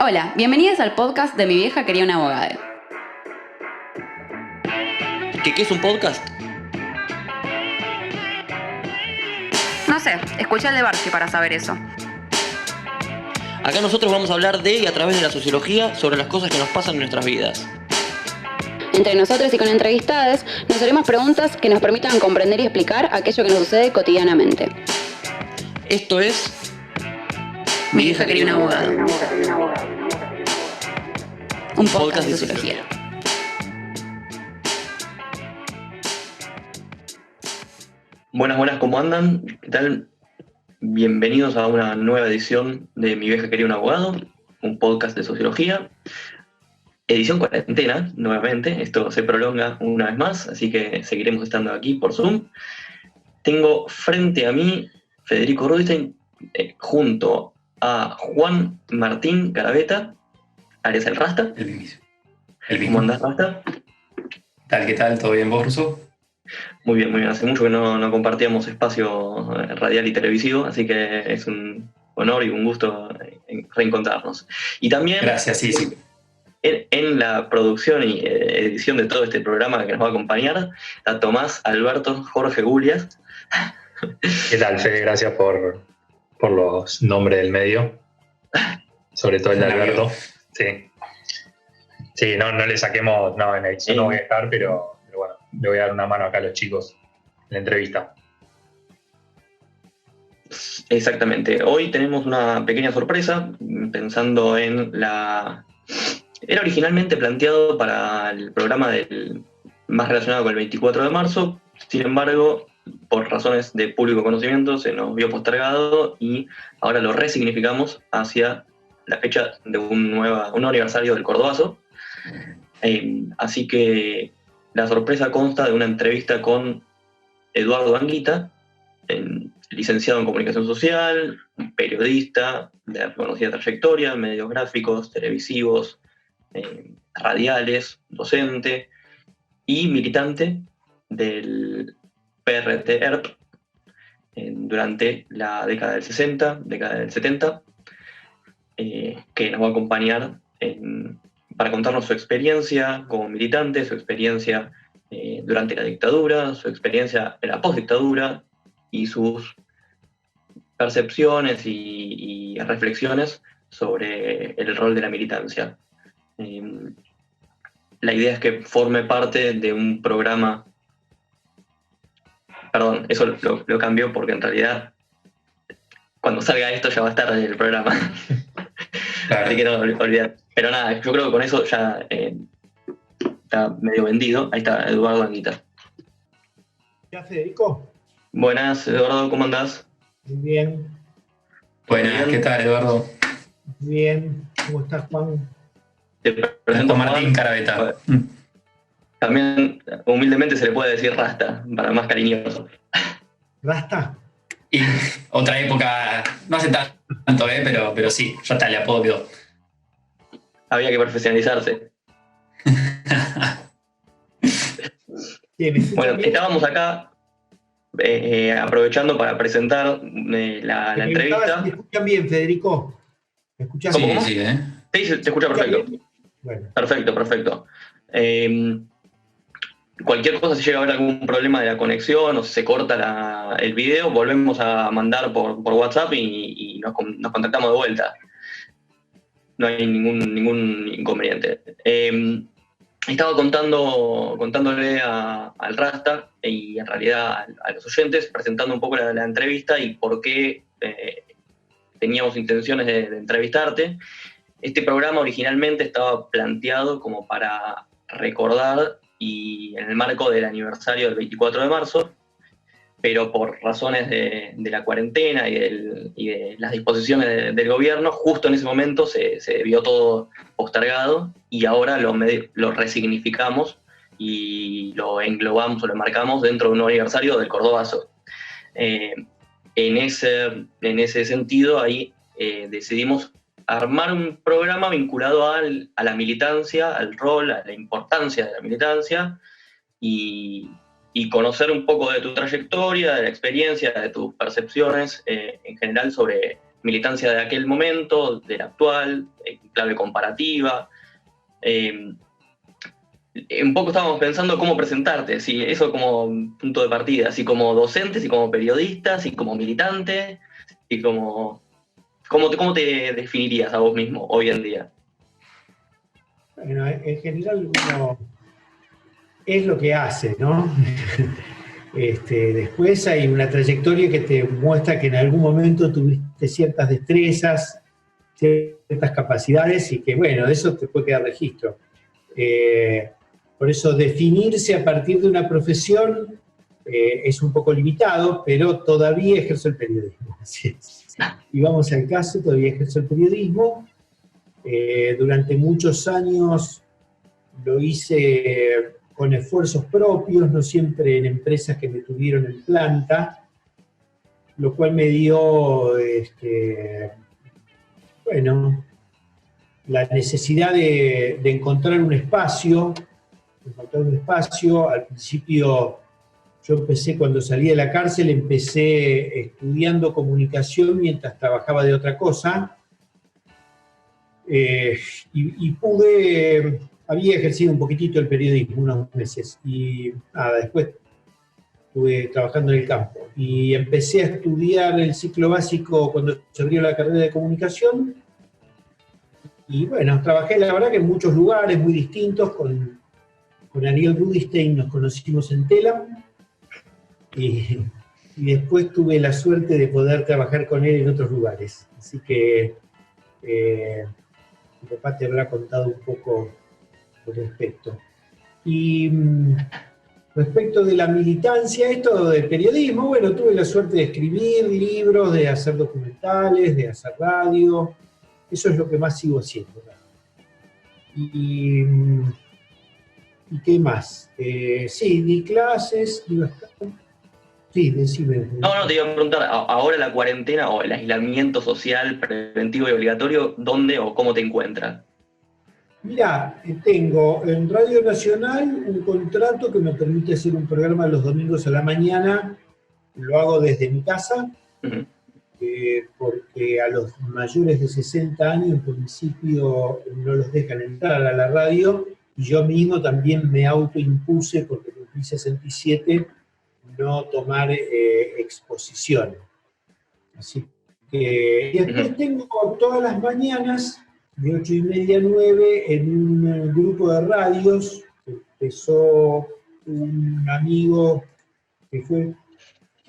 Hola, bienvenidos al podcast de Mi vieja quería una abogada. ¿Qué es un podcast? No sé, escuché el de Barsi para saber eso. Acá nosotros vamos a hablar de y a través de la sociología sobre las cosas que nos pasan en nuestras vidas. Entre nosotros y con entrevistadas nos haremos preguntas que nos permitan comprender y explicar aquello que nos sucede cotidianamente. Esto es Mi vieja quería una abogada. Un podcast de sociología. Buenas, ¿cómo andan? ¿Qué tal? Bienvenidos a una nueva edición de Mi vieja quería un abogado, un podcast de sociología. Edición cuarentena, nuevamente. Esto se prolonga una vez más, así que seguiremos estando aquí por Zoom. Tengo frente a mí Federico Rubinstein junto a Juan Martín Carabeta, alias El Rasta. El mismo. ¿Cómo andás, Rasta? ¿Qué tal? ¿Todo bien vos, Russo? Muy bien. Hace mucho que no compartíamos espacio radial y televisivo, así que es un honor y un gusto reencontrarnos. Y también Gracias, sí. en la producción y edición de todo este programa que nos va a acompañar a Tomás Alberto Jorge Gulias. ¿Qué tal, Fede? Gracias por los nombres del medio. Sobre todo el de Alberto. Sí, no le saquemos. No, en la edición no voy a estar, pero bueno, le voy a dar una mano acá a los chicos en la entrevista. Exactamente. Hoy tenemos una pequeña sorpresa, pensando en la... Era originalmente planteado para el programa más relacionado con el 24 de marzo, sin embargo, por razones de público conocimiento, se nos vio postergado y ahora lo resignificamos hacia la fecha de un aniversario del Cordobazo. Así que la sorpresa consta de una entrevista con Eduardo Anguita, licenciado en Comunicación Social, periodista de reconocida trayectoria, medios gráficos, televisivos, radiales, docente y militante del PRT-ERP durante la década del 60, década del 70, que nos va a acompañar para contarnos su experiencia como militante, su experiencia durante la dictadura, su experiencia en la postdictadura y sus percepciones y reflexiones sobre el rol de la militancia. La idea es que forme parte de un programa. Perdón, eso lo cambio porque en realidad cuando salga esto ya va a estar en el programa. Claro. Así que no, olvidar. Pero nada, yo creo que con eso ya está medio vendido. Ahí está Eduardo Anguita. ¿Ya, Federico? Buenas, Eduardo, ¿cómo andás? Muy bien. Buenas, ¿qué tal, Eduardo? Muy bien. ¿Cómo estás, Juan? Te presento Juan a Martín Carabeta. También humildemente se le puede decir Rasta, para más cariñoso. ¿Rasta? Y otra época, no hace tanto, pero sí, ya está, le apodo quedó. Había que profesionalizarse. Bueno, estábamos acá aprovechando para presentar la entrevista. ¿Me escuchan bien, Federico? ¿Me escuchas ¿Cómo? bien? Sí, se escucha perfecto. Bueno. Perfecto. Cualquier cosa, si llega a haber algún problema de la conexión o si se corta el video, volvemos a mandar por WhatsApp y nos contactamos de vuelta. No hay ningún inconveniente. Estaba contándole al Rasta y en realidad a los oyentes, presentando un poco la entrevista y por qué teníamos intenciones de entrevistarte. Este programa originalmente estaba planteado como para recordar y en el marco del aniversario del 24 de marzo, pero por razones de la cuarentena y de las disposiciones del gobierno, justo en ese momento se vio todo postergado y ahora lo resignificamos y lo englobamos o lo enmarcamos dentro de un aniversario del Cordobazo. En ese sentido, ahí decidimos armar un programa vinculado a la militancia, al rol, a la importancia de la militancia y conocer un poco de tu trayectoria, de la experiencia, de tus percepciones en general sobre militancia de aquel momento, de la actual, clave comparativa. Un poco estábamos pensando cómo presentarte, si eso como punto de partida, si como docente, si como periodista, si como militante, si como... ¿Cómo te definirías a vos mismo hoy en día? Bueno, en general uno es lo que hace, ¿no? Después hay una trayectoria que te muestra que en algún momento tuviste ciertas destrezas, ciertas capacidades y que, bueno, de eso te puede quedar registro. Por eso definirse a partir de una profesión es un poco limitado, pero todavía ejerzo el periodismo. Así es. Y vamos al caso, todavía ejerzo el periodismo. Durante muchos años lo hice con esfuerzos propios, no siempre en empresas que me tuvieron en planta, lo cual me dio, bueno, la necesidad de encontrar un espacio. Al principio yo empecé, cuando salí de la cárcel, empecé estudiando comunicación mientras trabajaba de otra cosa, y había ejercido un poquitito el periodismo, unos meses, y nada, después estuve trabajando en el campo. Y empecé a estudiar el ciclo básico cuando se abrió la carrera de comunicación, y bueno, trabajé la verdad que en muchos lugares muy distintos, con Ariel Rudinstein nos conocimos en Telam, y después tuve la suerte de poder trabajar con él en otros lugares. Así que mi papá te habrá contado un poco al respecto. Y respecto de la militancia, esto del periodismo, bueno, tuve la suerte de escribir libros, de hacer documentales, de hacer radio. Eso es lo que más sigo haciendo. ¿Y qué más? Sí, di clases, di bastante. Sí, decime. No, te iba a preguntar, ahora la cuarentena o el aislamiento social preventivo y obligatorio, ¿dónde o cómo te encuentras? Mirá, tengo en Radio Nacional un contrato que me permite hacer un programa los domingos a la mañana, lo hago desde mi casa, Uh-huh. porque a los mayores de 60 años en principio no los dejan entrar a la radio, y yo mismo también me autoimpuse, porque cumplí 67, no tomar exposición. Así que después tengo todas las mañanas, de 8:30 a 9, en un grupo de radios que empezó un amigo que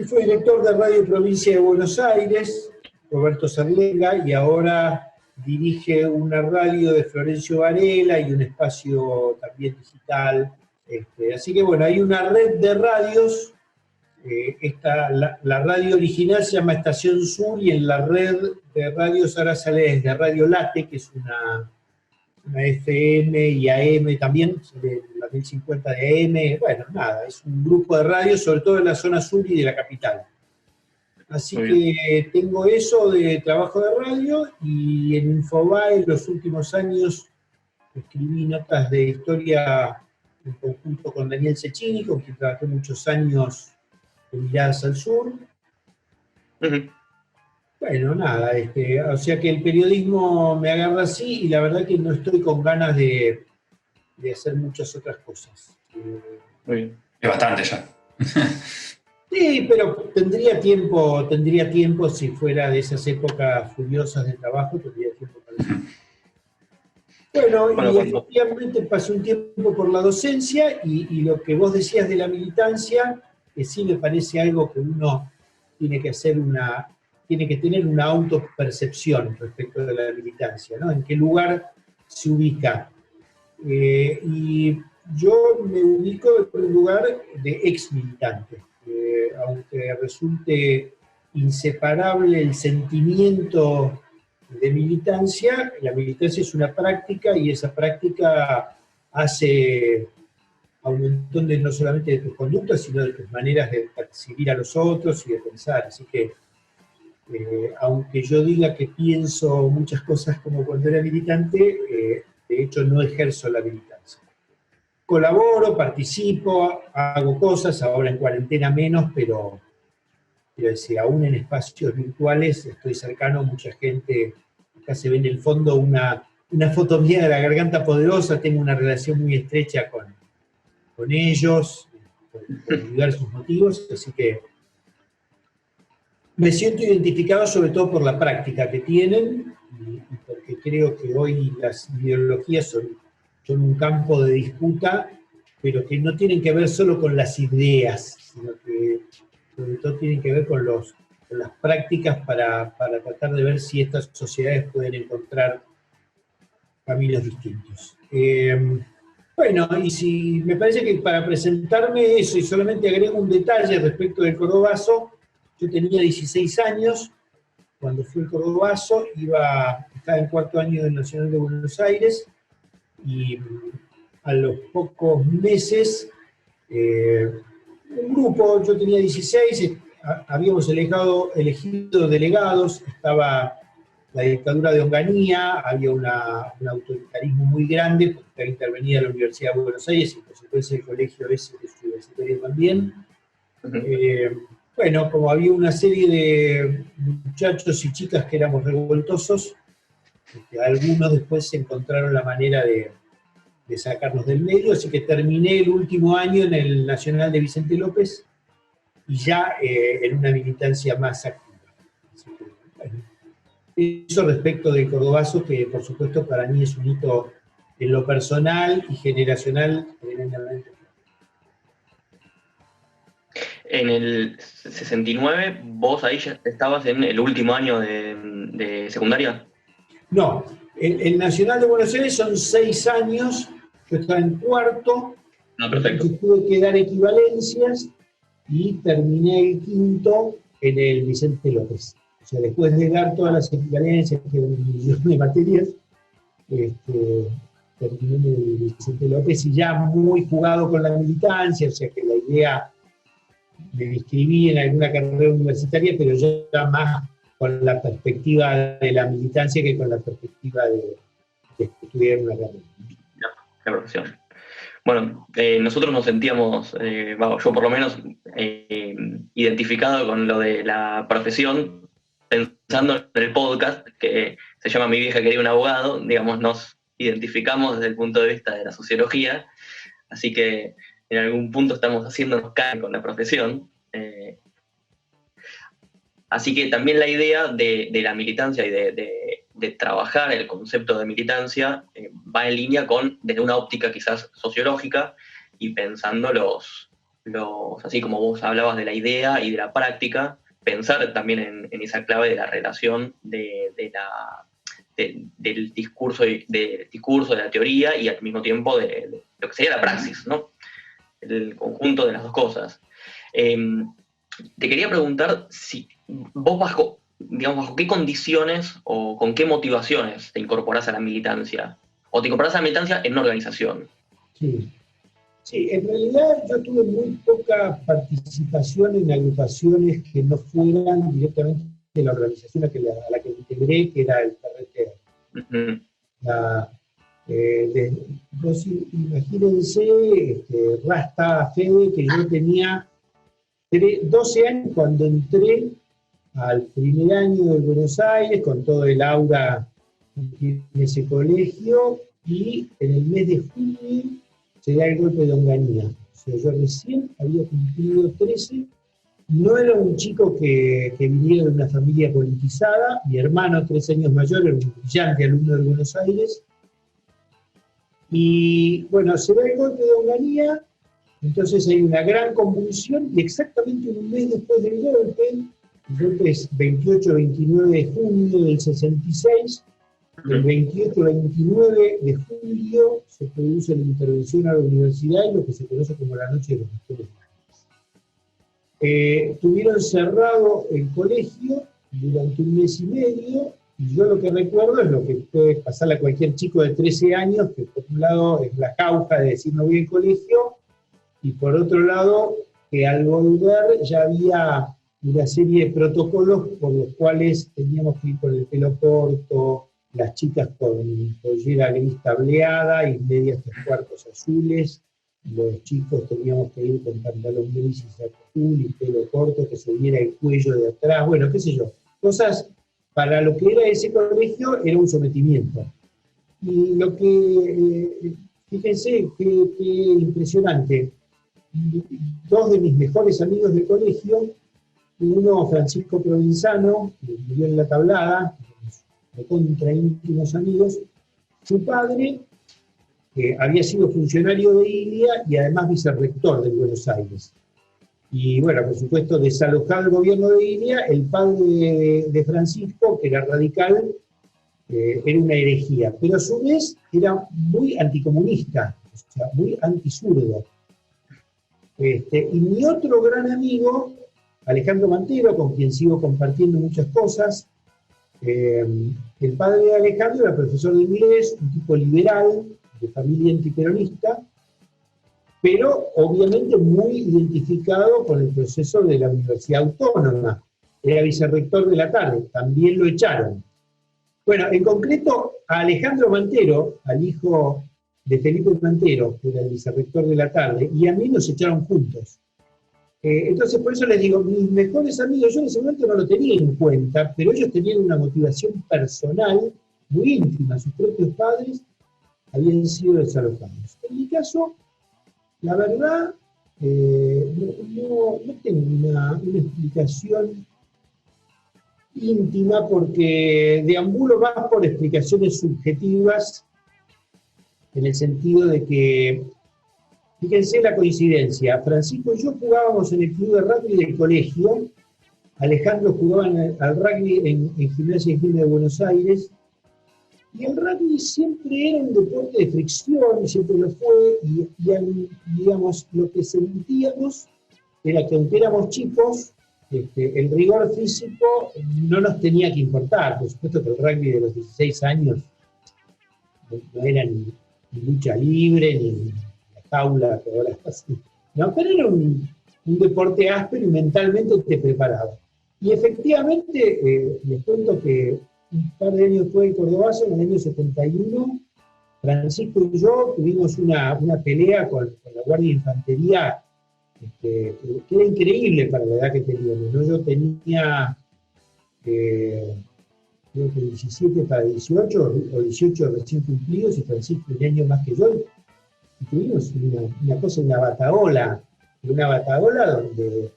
fue director de Radio Provincia de Buenos Aires, Roberto Serlenga, y ahora dirige una radio de Florencio Varela y un espacio también digital. Así que bueno, hay una red de radios. La radio original se llama Estación Sur, y en la red de radios ahora sale desde Radio Late, que es una FM y AM también, la 1050 de AM. Bueno, nada, es un grupo de radios, sobre todo en la zona sur y de la capital. Así que tengo eso de trabajo de radio, y en Infobae los últimos años escribí notas de historia en conjunto con Daniel Cecchini, con quien trabajé muchos años en Miradas al Sur. Uh-huh. Bueno, nada, o sea que el periodismo me agarra así, y la verdad que no estoy con ganas de hacer muchas otras cosas. Muy bien. Es bastante ya. Sí, pero tendría tiempo si fuera de esas épocas furiosas de trabajo, tendría tiempo para eso. Bueno, y efectivamente pasé un tiempo por la docencia, y lo que vos decías de la militancia, que sí me parece algo que uno tiene que tener una autopercepción respecto de la militancia, ¿no? En qué lugar se ubica. Y yo me ubico en un lugar de ex militante, aunque resulte inseparable el sentimiento de militancia, la militancia es una práctica, y esa práctica hace a un montón no solamente de tus conductas, sino de tus maneras de percibir a los otros y de pensar. Así que, aunque yo diga que pienso muchas cosas como cuando era militante, de hecho no ejerzo la militancia. Colaboro, participo, hago cosas, ahora en cuarentena menos, pero quiero decir, aún en espacios virtuales estoy cercano a mucha gente. Acá se ve en el fondo una foto mía de la Garganta Poderosa, tengo una relación muy estrecha con ellos, por diversos motivos, así que me siento identificado sobre todo por la práctica que tienen, y porque creo que hoy las ideologías son un campo de disputa, pero que no tienen que ver solo con las ideas, sino que sobre todo tienen que ver con las prácticas para tratar de ver si estas sociedades pueden encontrar caminos distintos. Bueno, y si me parece que para presentarme eso, y solamente agrego un detalle respecto del Cordobazo, yo tenía 16 años cuando fui al Cordobazo, estaba en cuarto año del Nacional de Buenos Aires, y a los pocos meses, un grupo, yo tenía 16, habíamos elegido delegados, estaba la dictadura de Onganía, había un autoritarismo muy grande, porque estaba intervenida la Universidad de Buenos Aires y por supuesto el colegio ese que es universitario también. Bueno, como había una serie de muchachos y chicas que éramos revoltosos, algunos después encontraron la manera de sacarnos del medio, así que terminé el último año en el Nacional de Vicente López y ya en una militancia más activa. Así que, bueno, eso respecto del Cordobazo, que por supuesto para mí es un hito en lo personal y generacional tremendamente. En el 69, ¿vos ahí ya estabas en el último año de secundaria? No, el Nacional de Buenos Aires son 6 años, yo estaba en cuarto, Perfecto. tuve que dar equivalencias y terminé el quinto en el Vicente López. O sea, después de dar todas las equivalencias, que eran un millón de materias, terminé en el Vicente López y ya muy jugado con la militancia, o sea que la idea me inscribí en alguna carrera universitaria, pero ya más con la perspectiva de la militancia que con la perspectiva de estudiar una carrera. La profesión. Bueno, nosotros nos sentíamos, yo por lo menos, identificado con lo de la profesión, pensando en el podcast, que se llama Mi vieja quería un abogado, digamos, nos identificamos desde el punto de vista de la sociología, así que en algún punto estamos haciéndonos cargo con la profesión. Así que también la idea de la militancia y de trabajar el concepto de militancia va en línea con, desde una óptica quizás sociológica, y pensando así como vos hablabas de la idea y de la práctica, pensar también en esa clave de la relación del discurso, de la teoría, y al mismo tiempo de lo que sería la praxis, ¿no? El conjunto de las dos cosas. Te quería preguntar si vos bajo qué condiciones o con qué motivaciones te incorporás a la militancia, o te incorporás a la militancia en una organización. Sí, en realidad yo tuve muy poca participación en agrupaciones que no fueran directamente de la organización a la que me integré, que era el PRT. Vos imagínense, Rasta Fede, que yo tenía 12 años cuando entré al primer año de Buenos Aires, con todo el aura en ese colegio, y en el mes de junio se da el golpe de Onganía. O sea, yo recién había cumplido 13, no era un chico que viniera de una familia politizada, mi hermano, 3 años mayor, era un brillante alumno de Buenos Aires, y bueno, se da el golpe de Onganía, entonces hay una gran convulsión, y exactamente un mes después del golpe, el golpe es 28-29 de junio del 66, el 28-29 de julio se produce la intervención a la universidad y lo que se conoce como la Noche de los Pastores Blancos. Tuvieron cerrado el colegio durante un mes y medio, y yo lo que recuerdo es lo que puede pasarle a cualquier chico de 13 años, que por un lado es la causa de decir no voy al colegio, y por otro lado, que al volver ya había una serie de protocolos por los cuales teníamos que ir con el pelo corto, las chicas con pollera gris tableada y medias 3/4 azules, los chicos teníamos que ir con pantalón gris y saco azul y pelo corto, que se viera el cuello de atrás, bueno, qué sé yo. Cosas, para lo que era ese colegio, era un sometimiento. Y lo que, fíjense, qué impresionante. Dos de mis mejores amigos del colegio, uno Francisco Provenzano, que vivió en La Tablada, de contra íntimos amigos, su padre había sido funcionario de ILIA y además vicerrector de Buenos Aires. Y bueno, por supuesto, desalojado el gobierno de ILIA, el padre de Francisco, que era radical, era una herejía, pero a su vez era muy anticomunista, o sea, muy antizurdo. Y mi otro gran amigo, Alejandro Mantero, con quien sigo compartiendo muchas cosas, el padre de Alejandro era profesor de inglés, un tipo liberal, de familia antiperonista, pero obviamente muy identificado con el proceso de la Universidad Autónoma. Era vicerrector de La Tarde, también lo echaron. Bueno, en concreto, a Alejandro Mantero, al hijo de Felipe Mantero, que era el vicerrector de La Tarde, y a mí nos echaron juntos. Entonces, por eso les digo, mis mejores amigos, yo en ese momento no lo tenía en cuenta, pero ellos tenían una motivación personal muy íntima. Sus propios padres habían sido desalojados. En mi caso, la verdad, no tengo una explicación íntima, porque deambulo más por explicaciones subjetivas, en el sentido de que, fíjense la coincidencia, Francisco y yo jugábamos en el club de rugby del colegio, Alejandro jugaba al rugby en Gimnasia y Esgrima de Buenos Aires, y el rugby siempre era un deporte de fricción, siempre lo fue, y digamos, lo que sentíamos era que aunque éramos chicos, el rigor físico no nos tenía que importar. Por supuesto que el rugby de los 16 años no era ni lucha libre, ni la jaula, que ahora es así. No, pero era un deporte áspero y mentalmente te preparaba. Y efectivamente, les cuento que un par de años después del Cordobazo, en el año 71, Francisco y yo tuvimos una pelea con la Guardia de Infantería, que era increíble para la edad que teníamos, ¿no? Yo tenía, creo que 17 para 18, o 18 recién cumplidos, y Francisco un año más que yo, y tuvimos una cosa, una bataola donde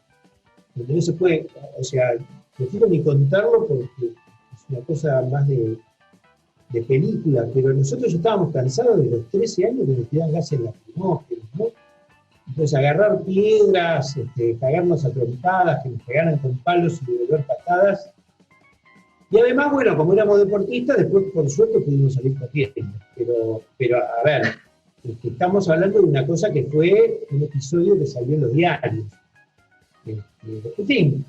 no se puede, o sea, prefiero ni contarlo porque es una cosa más de película, pero nosotros ya estábamos cansados de los 13 años que nos tiraban gases lacrimógenos, ¿no? Entonces agarrar piedras, cagarnos a trompadas, que nos pegaran con palos y devolver patadas. Y además, bueno, como éramos deportistas, después por suerte pudimos salir corriendo. Pero a ver, estamos hablando de una cosa que fue un episodio que salió en los diarios. En fin,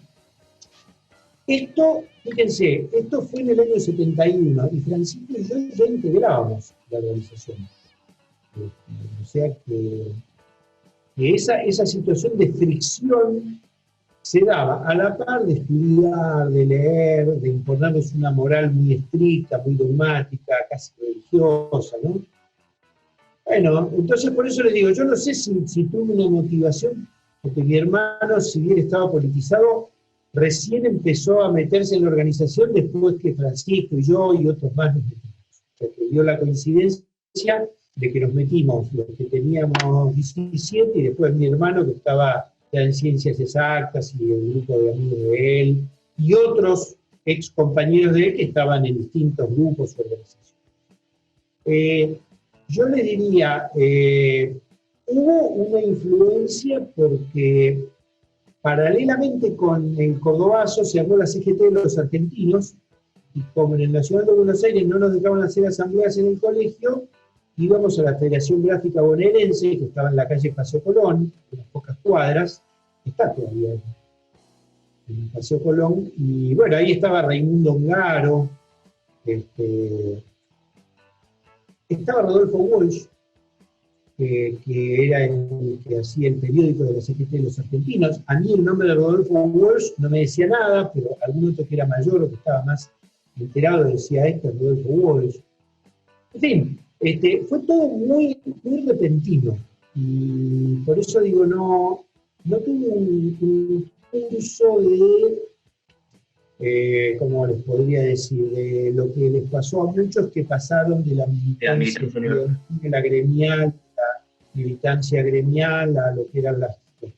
fíjense, esto fue en el año 71, y Francisco y yo ya integrábamos la organización. O sea que esa situación de fricción se daba a la par de estudiar, de leer, de imponernos una moral muy estricta, muy dogmática, casi religiosa, ¿no? Bueno, entonces por eso les digo, yo no sé si tuve una motivación, porque mi hermano, si bien estaba politizado, recién empezó a meterse en la organización después que Francisco y yo y otros más nos metimos. O sea, que dio la coincidencia de que nos metimos los que teníamos 17, y después mi hermano que estaba ya en ciencias exactas, y el grupo de amigos de él, y otros ex compañeros de él que estaban en distintos grupos o organizaciones. Yo les diría, hubo una influencia porque paralelamente con el Cordobazo se armó la CGT de los argentinos, y como en el Nacional de Buenos Aires no nos dejaban hacer asambleas en el colegio, íbamos a la Federación Gráfica Bonaerense, que estaba en la calle Paseo Colón, unas pocas cuadras, está todavía en el Paseo Colón, y bueno, ahí estaba Raimundo Ongaro, estaba Rodolfo Walsh, que era el que hacía el periódico de la CGT de los argentinos. A mí el nombre de Rodolfo Walsh no me decía nada, pero algún otro que era mayor o que estaba más enterado decía Rodolfo Walsh. En fin, fue todo muy, muy repentino. Y por eso digo, no tuve un curso de, ¿cómo les podría decir? De lo que les pasó a muchos que pasaron de la militancia de la gremial, la militancia gremial, a lo que eran las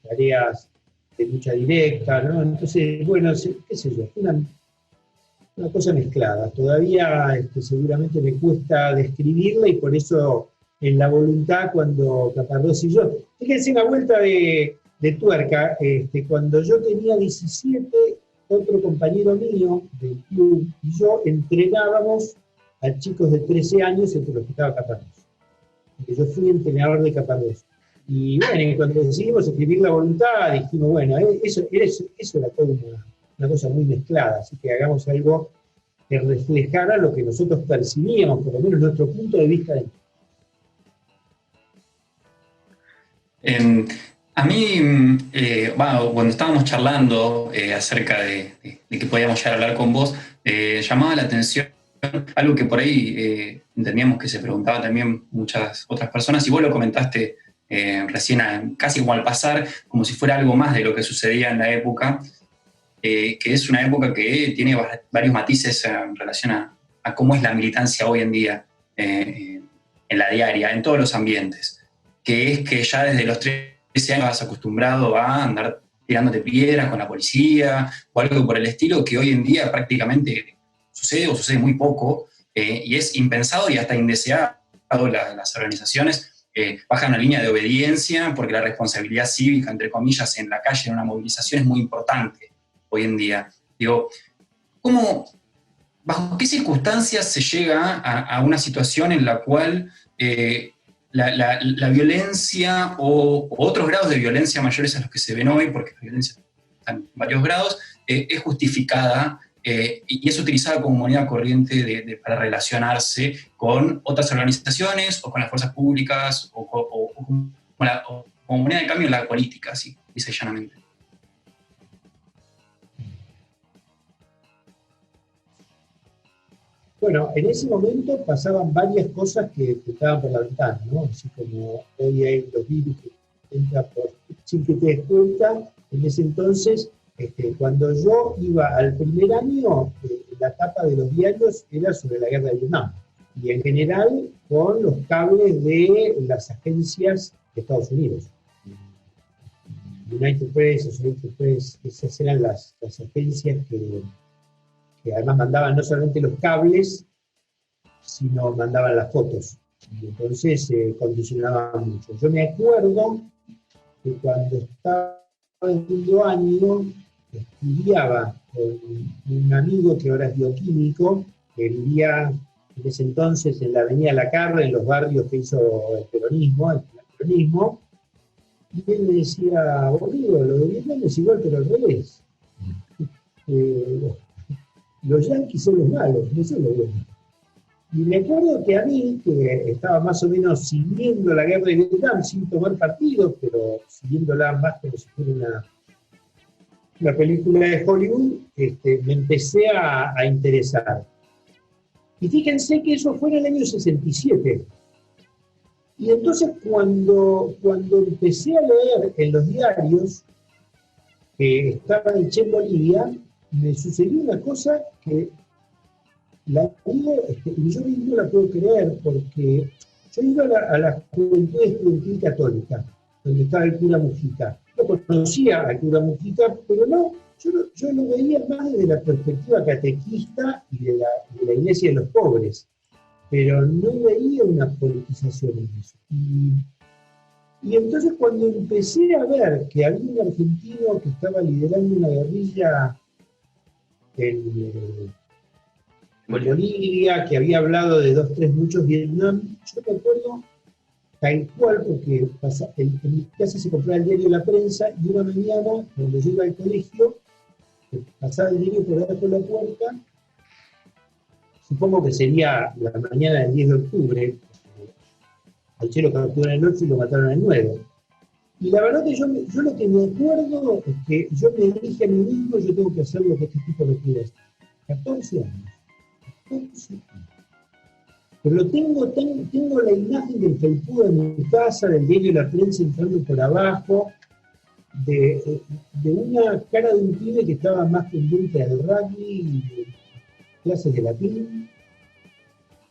tareas de lucha directa, ¿no? Entonces, bueno, qué sé yo, fue una cosa mezclada. Todavía seguramente me cuesta describirla y por eso en La Voluntad, cuando Caparrós y yo, fíjense una vuelta de tuerca, cuando yo tenía 17, otro compañero mío del club y yo entrenábamos a chicos de 13 años entre los que estaba Caparrós. Porque yo fui entrenador de Caparrós. Y bueno, cuando decidimos escribir La Voluntad, dijimos, bueno, eso era toda una cosa muy mezclada, así que hagamos algo que reflejara lo que nosotros percibíamos, por lo menos nuestro punto de vista. A mí, cuando estábamos charlando acerca de que podíamos llegar a hablar con vos, llamaba la atención algo que por ahí entendíamos que se preguntaba también muchas otras personas, y vos lo comentaste recién, casi como al pasar, como si fuera algo más de lo que sucedía en la época, que es una época que tiene varios matices en relación a cómo es la militancia hoy en día, en la diaria, en todos los ambientes, que es que ya desde los 13 años vas acostumbrado a andar tirándote piedras con la policía o algo por el estilo, que hoy en día prácticamente sucede o sucede muy poco, y es impensado y hasta indeseado. Las organizaciones bajan una línea de obediencia porque la responsabilidad cívica, entre comillas, en la calle, en una movilización, es muy importante hoy en día. Digo, ¿bajo qué circunstancias se llega a una situación en la cual la violencia o otros grados de violencia mayores a los que se ven hoy, porque la violencia está en varios grados, es justificada y es utilizada como moneda corriente para relacionarse con otras organizaciones o con las fuerzas públicas o como moneda de cambio en la política, así, dice llanamente? Bueno, en ese momento pasaban varias cosas que estaban por la ventana, ¿no? Así como hoy hay los virus que entran sin que te des cuenta. En ese entonces, cuando yo iba al primer año, la tapa de los diarios era sobre la guerra de Vietnam. Y en general con los cables de las agencias de Estados Unidos. United Press, Associated Press, esas eran las agencias que además mandaban no solamente los cables, sino mandaban las fotos. Y entonces condicionaban mucho. Yo me acuerdo que cuando estaba en segundo año, estudiaba con un amigo que ahora es bioquímico, que vivía en ese entonces en la avenida Lacarra, en los barrios que hizo el peronismo, y él me decía, boludo, lo de Vietnam es igual pero al revés. Los yanquis son los malos, no son los buenos. Y me acuerdo que a mí, que estaba más o menos siguiendo la guerra de Vietnam, sin tomar partido, pero siguiéndola más como si fuera una película de Hollywood, me empecé a interesar. Y fíjense que eso fue en el año 67. Y entonces cuando empecé a leer en los diarios que estaba el Che en Bolivia, me sucedió una cosa que la digo, y yo mismo la puedo creer, porque yo iba a la juventud estudiantil católica, donde estaba el cura Mujica. Yo conocía al cura Mujica, pero no, yo lo veía más desde la perspectiva catequista y de la iglesia de los pobres, pero no veía una politización en eso. Y entonces cuando empecé a ver que había un argentino que estaba liderando una guerrilla en Bolivia, que había hablado de 2, 3 muchos Vietnam, yo me acuerdo tal cual, porque en mi casa se compraba el diario La Prensa, y una mañana, cuando yo iba al colegio, pasaba el diario por debajo de la puerta, supongo que sería la mañana del 10 de octubre, al Che lo capturaron el 8 y lo mataron el 9. Y la verdad que yo lo que me acuerdo es que yo me dije a mí mismo, yo tengo que hacer lo que este tipo me pide hacer. 14 años. Pero tengo la imagen del felpudo en mi casa, del diario de la prensa entrando por abajo, de una cara de un pibe que estaba más pendiente del rugby y de clases de latín.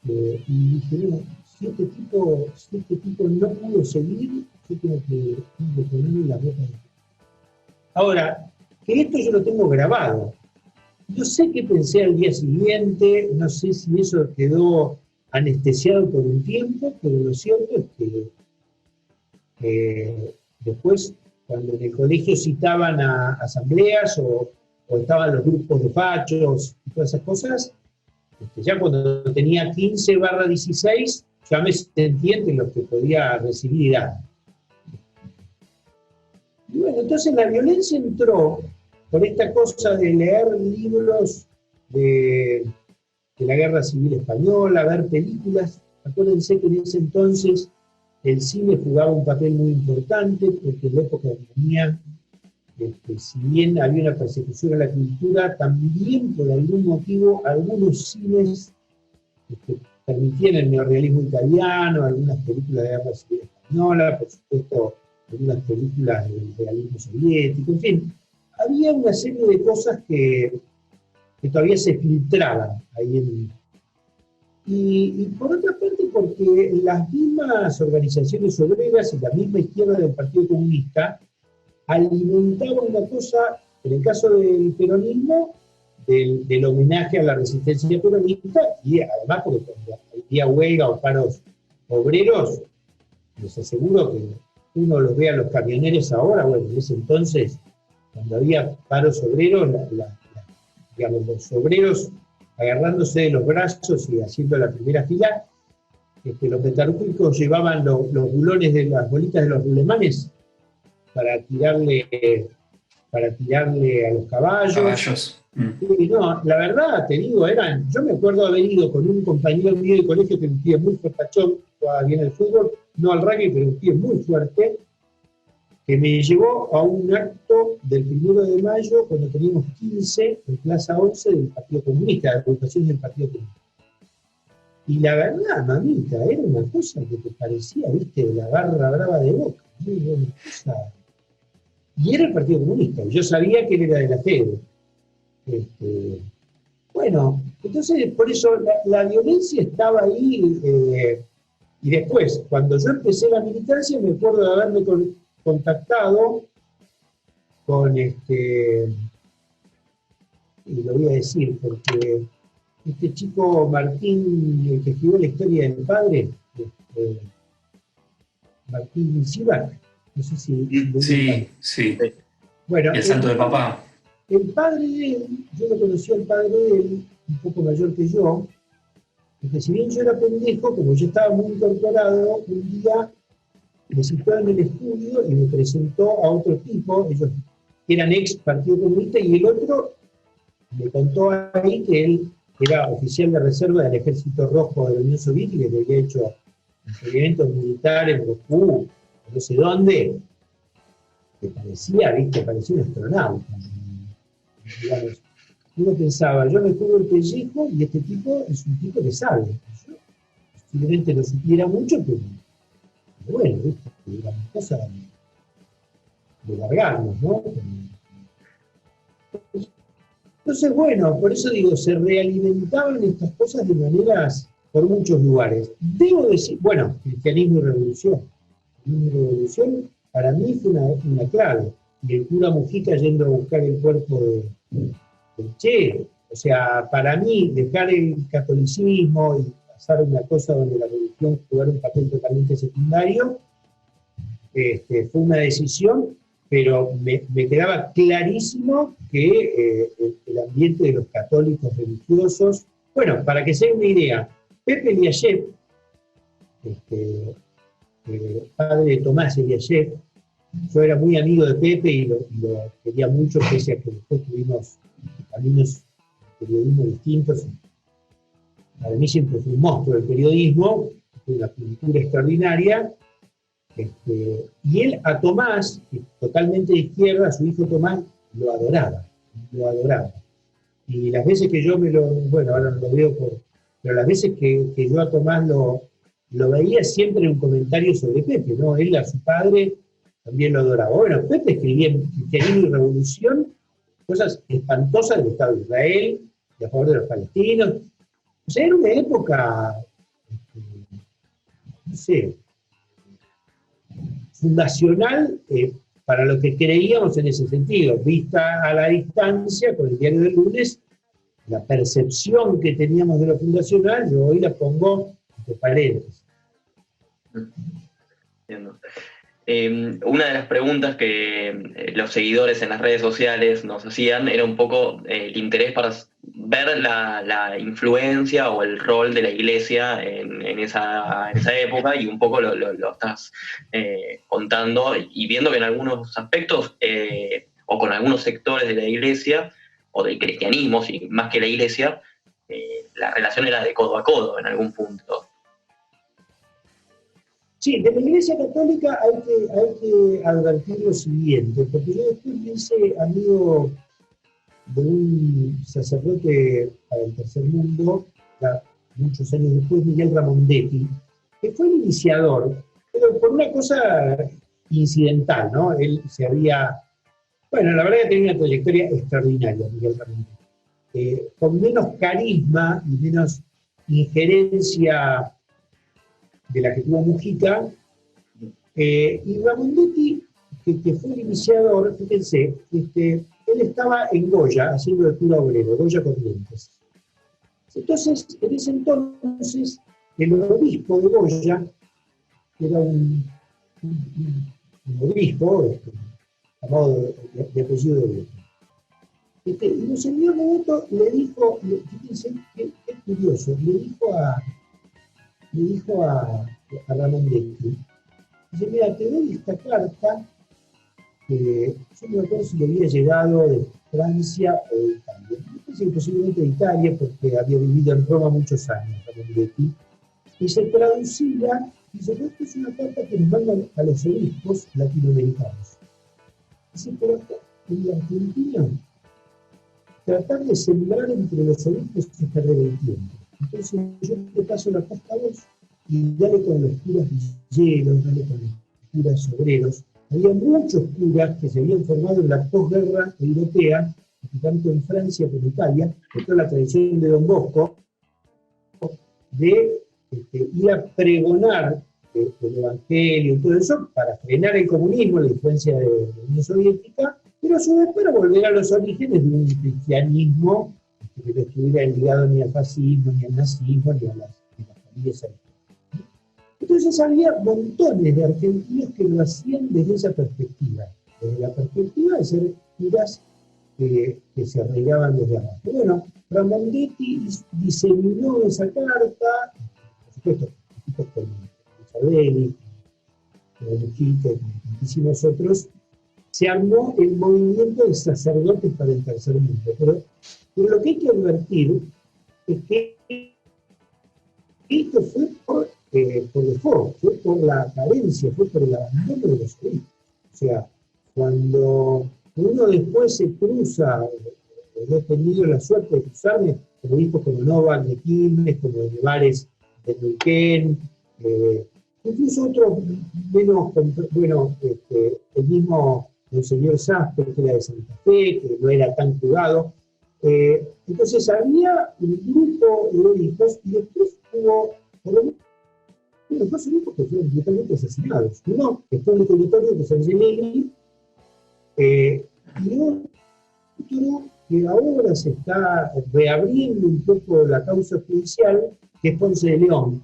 Y dije, no, si este tipo no pudo seguir, yo tengo que ponerle la boca. Ahora, que esto yo lo tengo grabado. No sé qué pensé al día siguiente, no sé si eso quedó anestesiado por un tiempo, pero lo cierto es que después, cuando en el colegio citaban a asambleas o estaban los grupos de fachos y todas esas cosas, ya cuando tenía 15/16, ya me sentí entre los que podía recibir edad. Y bueno, entonces la violencia entró por esta cosa de leer libros de la Guerra Civil Española, ver películas. Acuérdense que en ese entonces el cine jugaba un papel muy importante, porque en la época de Alemania, si bien había una persecución a la cultura, también por algún motivo algunos cines permitían el neorrealismo italiano, algunas películas de la Guerra Civil Española, por supuesto algunas películas del realismo soviético, en fin, había una serie de cosas que todavía se filtraban ahí y por otra parte porque las mismas organizaciones obreras y la misma izquierda del Partido Comunista alimentaban una cosa, en el caso del peronismo, del homenaje a la resistencia peronista, y además porque cuando había huelga o paros obreros, les aseguro que uno los ve a los camioneros ahora, bueno, en ese entonces, cuando había paros obreros, digamos, los obreros agarrándose de los brazos y haciendo la primera fila, los metalúrgicos llevaban los bulones de las bolitas de los rulemanes para tirarle a los caballos. Y no, la verdad, te digo, yo me acuerdo haber ido con un compañero mío de colegio que un tío muy fuertachón, jugaba bien el fútbol, no al rugby, pero un tío muy fuerte, que me llevó a un acto del 1 de mayo, cuando teníamos 15, en Plaza 11 del Partido Comunista, de la agrupación del Partido Comunista. Y la verdad, mamita, era una cosa que te parecía, viste, la barra brava de Boca. Y era el Partido Comunista, yo sabía que él era de la FEDE. Bueno, entonces por eso la violencia estaba ahí, y después, cuando yo empecé la militancia, me acuerdo de haberme contactado con y lo voy a decir porque este chico Martín, el que escribió la historia del padre, Martín Sivac, no sé si sí. Bueno, el santo de papá. El padre de él, yo lo conocí al padre de él, un poco mayor que yo, porque si bien yo era pendejo, como yo estaba muy incorporado, un día me citó en el estudio y me presentó a otro tipo, ellos eran ex Partido Comunista, y el otro me contó ahí que él era oficial de reserva del Ejército Rojo de la Unión Soviética, que había hecho experimentos militares en Moscú, no sé dónde, que parecía un astronauta. Digamos, uno pensaba, yo me juego el pellejo y este tipo es un tipo que sabe. Yo posiblemente lo supiera mucho, pero bueno, ¿viste? Digamos, cosa de largarnos, ¿no? Entonces, bueno, por eso digo, se realimentaban estas cosas de maneras por muchos lugares. Debo decir, bueno, cristianismo y revolución. Cristianismo y revolución para mí fue una clave. Y el cura Mujica yendo a buscar el cuerpo del Che. O sea, para mí, dejar el catolicismo y pasar a una cosa donde la religión jugara un papel totalmente secundario, fue una decisión, pero me quedaba clarísimo que el ambiente de los católicos religiosos, bueno, para que se den una idea, Pepe Eliashev, padre de Tomás Eliashev, yo era muy amigo de Pepe y lo quería mucho, pese a que después tuvimos caminos de periodismo distintos. Para mí siempre fue un monstruo del periodismo, fue una cultura extraordinaria. Y él a Tomás, totalmente de izquierda, a su hijo Tomás, lo adoraba. Y las veces que yo ahora lo veo pero las veces que yo a Tomás lo veía siempre en un comentario sobre Pepe, ¿no? Él a su padre también lo adoraba. Bueno, Pepe escribía en Cristianismo y Revolución cosas espantosas del Estado de Israel y a favor de los palestinos. O sea, era una época, no sé, fundacional para lo que creíamos en ese sentido. Vista a la distancia, con el diario del lunes, la percepción que teníamos de lo fundacional, yo hoy la pongo entre paréntesis. Entiendo. Una de las preguntas que los seguidores en las redes sociales nos hacían era un poco el interés para ver la influencia o el rol de la iglesia en esa época, y un poco lo estás contando y viendo que en algunos aspectos o con algunos sectores de la iglesia o del cristianismo, más que la iglesia, la relación era de codo a codo en algún punto. Sí, de la Iglesia Católica hay que advertir lo siguiente, porque yo después me hice amigo de un sacerdote para el Tercer Mundo, ya muchos años después, Miguel Ramondetti, que fue el iniciador, pero por una cosa incidental, ¿no? Él se había, bueno, la verdad que tenía una trayectoria extraordinaria, Miguel Ramondetti, con menos carisma y menos injerencia de la que tuvo Mujica, y Ramondetti, que fue el iniciador, fíjense, él estaba en Goya, haciendo de cura obrero, Goya Corrientes. Entonces, en ese entonces, el obispo de Goya, que era un obispo, llamado de apellido de Beto, y Monseñor Beto le dijo, fíjense, qué curioso, le dijo a Ramondetti, dice, mira, te doy esta carta, que yo no me acuerdo si le había llegado de Francia o de Italia. Me parece que posiblemente de Italia, porque había vivido en Roma muchos años, Ramondetti, y se traducía, dice, esta es una carta que nos mandan a los obispos latinoamericanos. Dice, pero acá, en la Argentina, tratar de sembrar entre los obispos se está revirtiendo. Entonces yo te paso la posta a vos y dale con los curas villeros, dale con los curas obreros. Había muchos curas que se habían formado en la posguerra europea, tanto en Francia como en Italia, de toda la tradición de Don Bosco, de ir a pregonar el Evangelio y todo eso para frenar el comunismo, la influencia de la Unión Soviética, pero a su vez para volver a los orígenes de un cristianismo que no estuviera ligado ni al fascismo, ni al nazismo, ni a las familias argentinas. Entonces había montones de argentinos que lo hacían desde esa perspectiva, desde la perspectiva de ser curas que se arreglaban desde abajo. Bueno, Ramondetti diseminó esa carta, por supuesto, con Isabelli, con Mujica y con muchísimos otros, se armó el movimiento de sacerdotes para el Tercer Mundo. Pero lo que hay que advertir es que esto fue por default, fue por la carencia, fue por el abandono de los obispos. O sea, cuando uno después se cruza, he tenido la suerte de cruzarme con obispos como Novak de Quilmes, como de Nevares de Neuquén, incluso otros menos, bueno, el mismo Monseñor Sastre, que era de Santa Fe, que no era tan jugado. Entonces había un grupo de obispos y después hubo, por lo menos, dos obispos que fueron brutalmente asesinados. Uno, que fue el territorio de San Gelegui, y otro que ahora se está reabriendo un poco la causa judicial, que es Ponce de León,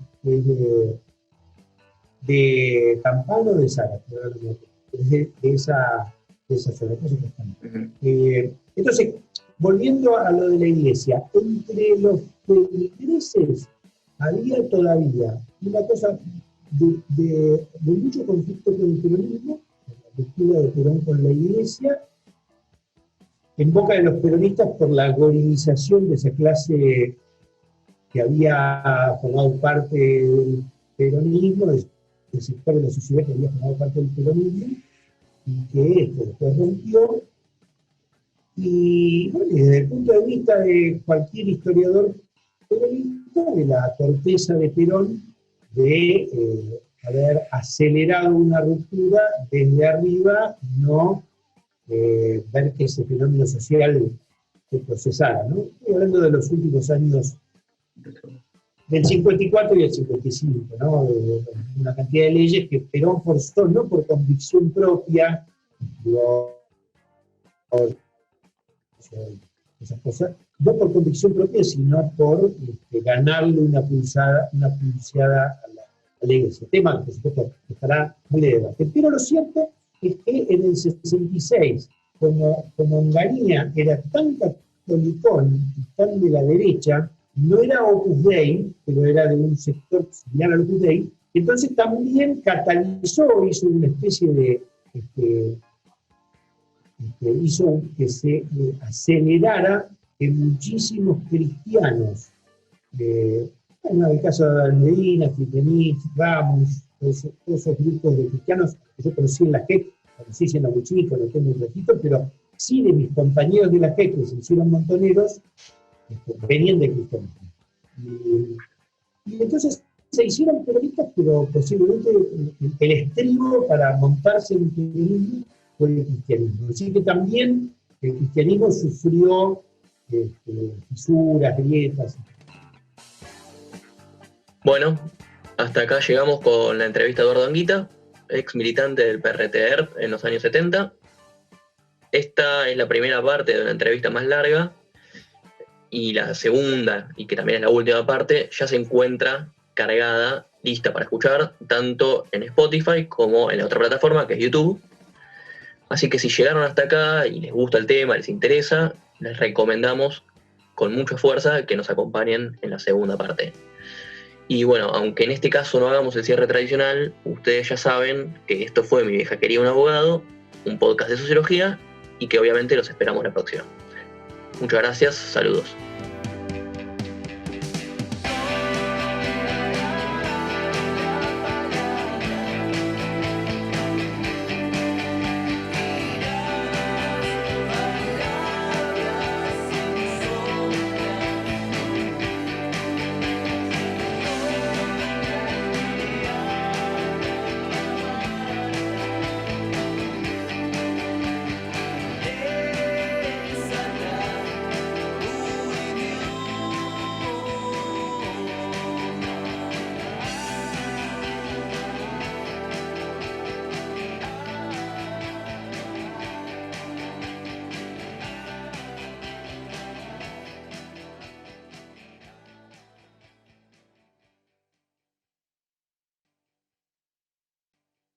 de Campano de Zárate, de esa zona. Entonces, volviendo a lo de la iglesia, entre los feligreses había todavía una cosa de mucho conflicto con el peronismo, la ruptura de Perón con la iglesia, en boca de los peronistas por la gorilización de esa clase que había formado parte del peronismo, del sector de la sociedad que había formado parte del peronismo, y que esto después rompió. Y bueno, desde el punto de vista de cualquier historiador peronista, producto de la torpeza de Perón de haber acelerado una ruptura desde arriba, no ver que ese fenómeno social se procesara, ¿no? Estoy hablando de los últimos años del 54 y el 55, ¿no? Una cantidad de leyes que Perón forzó, no por convicción propia, esas cosas, no por convicción propia, sino por ganarle una pulseada a la iglesia. Tema que, por supuesto, estará muy de debate. Pero lo cierto es que en el 66, como Onganía era tan catolicón y tan de la derecha, no era Opus Dei, pero era de un sector similar al Opus Dei, entonces también catalizó, hizo una especie de hizo que se acelerara que muchísimos cristianos, bueno, el caso de Medina, Fritemich, Ramos, todos esos grupos de cristianos que yo conocí en la JEC, conocí siendo muy chico, no tengo un registro, pero sí de mis compañeros de la JEC que se hicieron montoneros, venían de cristianismo. Y entonces se hicieron peronistas, pero posiblemente el estribo para montarse en el peronismo fue el cristianismo. Así que también el cristianismo sufrió fisuras, grietas. Bueno, hasta acá llegamos con la entrevista a Eduardo Anguita, ex militante del PRTR en los años 70. Esta es la primera parte de una entrevista más larga, y la segunda, y que también es la última parte, ya se encuentra cargada, lista para escuchar, tanto en Spotify como en la otra plataforma, que es YouTube. Así que si llegaron hasta acá y les gusta el tema, les interesa, les recomendamos con mucha fuerza que nos acompañen en la segunda parte. Y bueno, aunque en este caso no hagamos el cierre tradicional, ustedes ya saben que esto fue Mi vieja quería un abogado, un podcast de sociología, y que obviamente los esperamos la próxima. Muchas gracias, saludos.